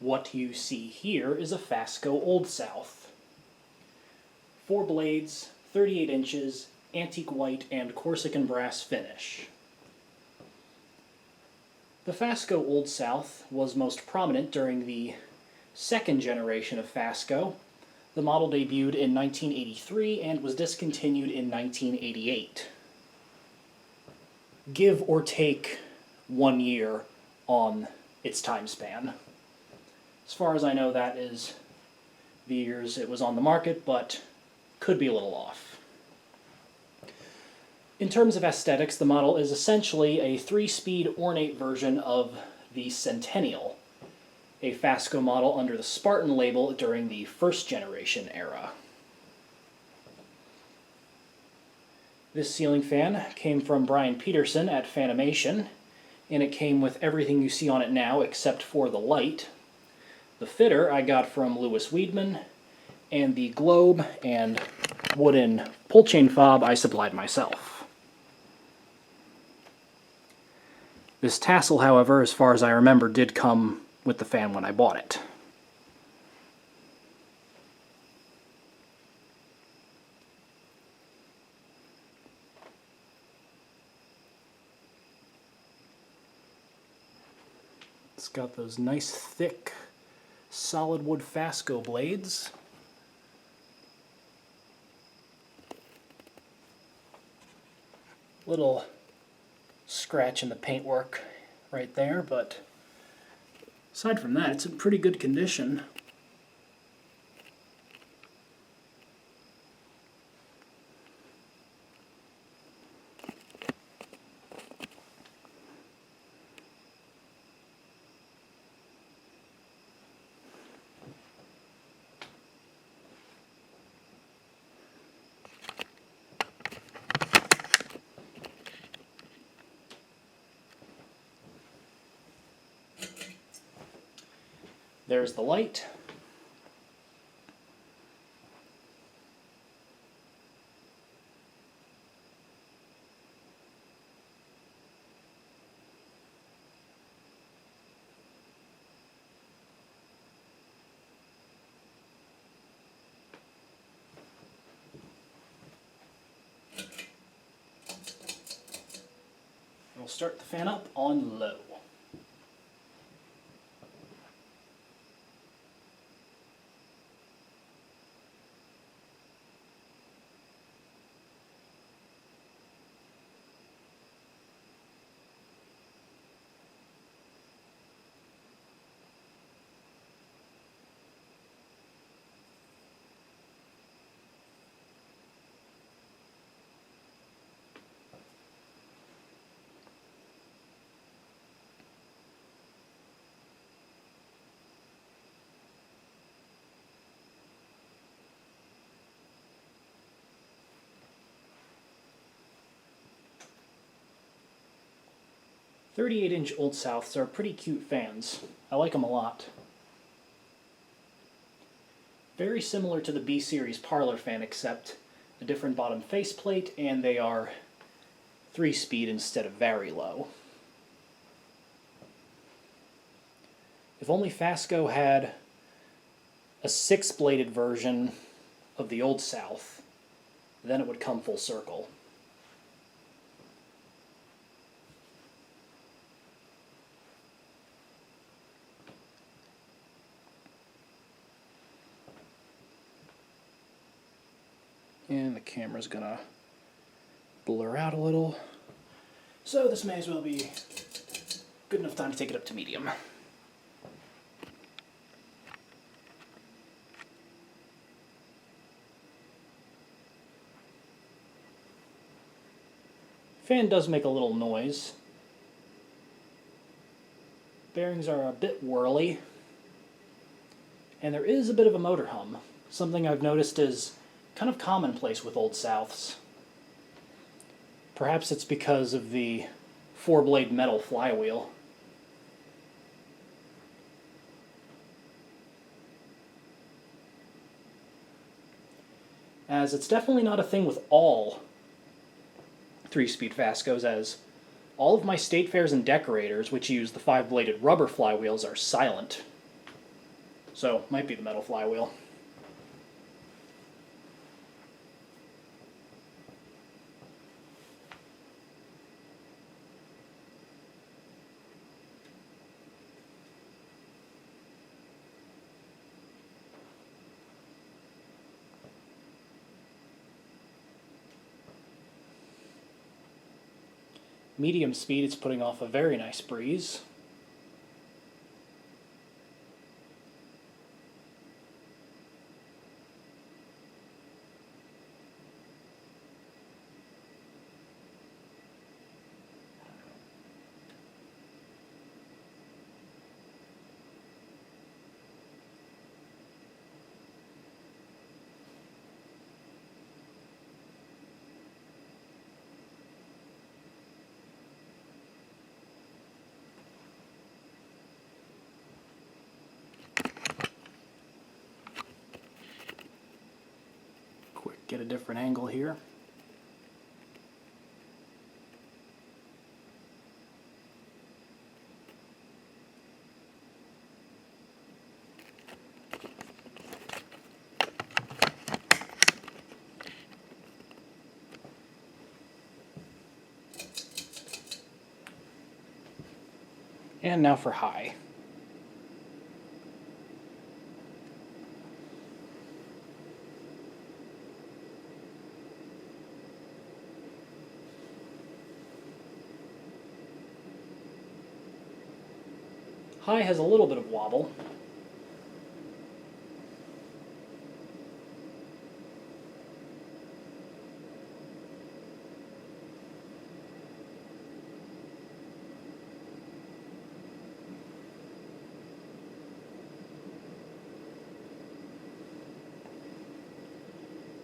What you see here is a Fasco Olde South. 4 blades, 38 inches, antique white and Corsican brass finish. The Fasco Olde South was most prominent during the second generation of Fasco. The model debuted in 1983 and was discontinued in 1988. Give or take 1 year on its time span. As far as I know, that is the years it was on the market, but could be a little off. In terms of aesthetics, the model is essentially a 3-speed ornate version of the Centennial, a Fasco model under the Spartan label during the first generation era. This ceiling fan came from Brian Peterson at Fanimation, and it came with everything you see on it now except for the light. The fitter I got from Louis Weedman, and the globe and wooden pull chain fob I supplied myself. This tassel, however, as far as I remember, did come with the fan when I bought it. It's got those nice thick solid wood Fasco blades. Little scratch in the paintwork right there, but aside from that, it's in pretty good condition. There's the light. We'll start the fan up on low. .38-inch Olde Souths are pretty cute fans. I like them a lot. Very similar to the B-Series parlor fan, except a different bottom faceplate, and they are 3-speed instead of very low. If only Fasco had a 6-bladed version of the Olde South, then it would come full circle. And the camera's gonna blur out a little. So this may as well be good enough time to take it up to medium. Fan does make a little noise. Bearings are a bit whirly. And there is a bit of a motor hum. Something I've noticed is kind of commonplace with Olde Souths. Perhaps it's because of the 4-blade metal flywheel. As it's definitely not a thing with all 3-speed Fascos, as all of my State Fairs and Decorators, which use the 5-bladed rubber flywheels, are silent. So, might be the metal flywheel. Medium speed, it's putting off a very nice breeze. Get a different angle here. And now for high. High has a little bit of wobble.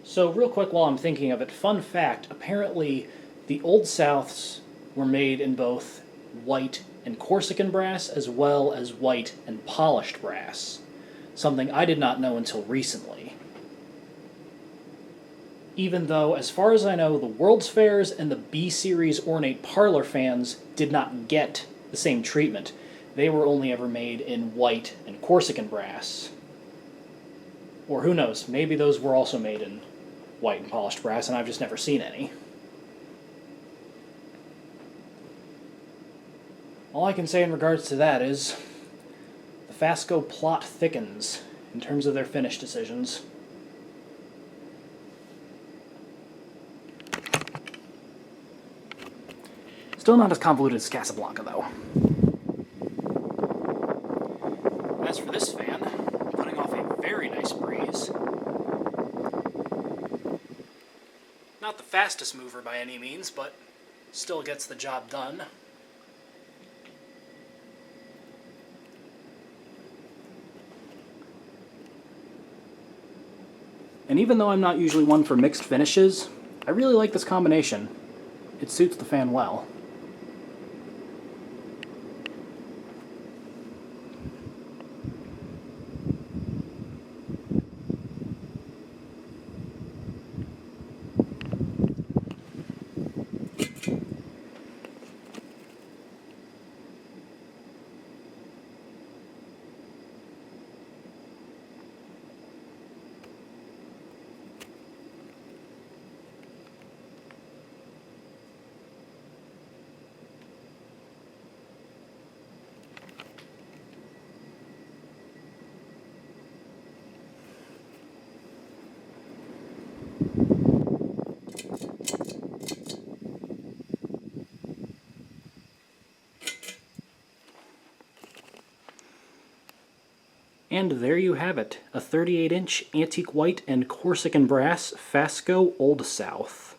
So real quick while I'm thinking of it, fun fact, apparently the Old Souths were made in both white and Corsican brass as well as white and polished brass, something I did not know until recently. Even though, as far as I know, the World's Fairs and the B-Series ornate parlor fans did not get the same treatment. They were only ever made in white and Corsican brass. Or who knows, maybe those were also made in white and polished brass and I've just never seen any. All I can say in regards to that is the Fasco plot thickens in terms of their finish decisions. Still not as convoluted as Casablanca, though. As for this fan, putting off a very nice breeze. Not the fastest mover by any means, but still gets the job done. And even though I'm not usually one for mixed finishes, I really like this combination. It suits the fan well. And there you have it, a 38-inch antique white and Corsican brass Fasco Olde South.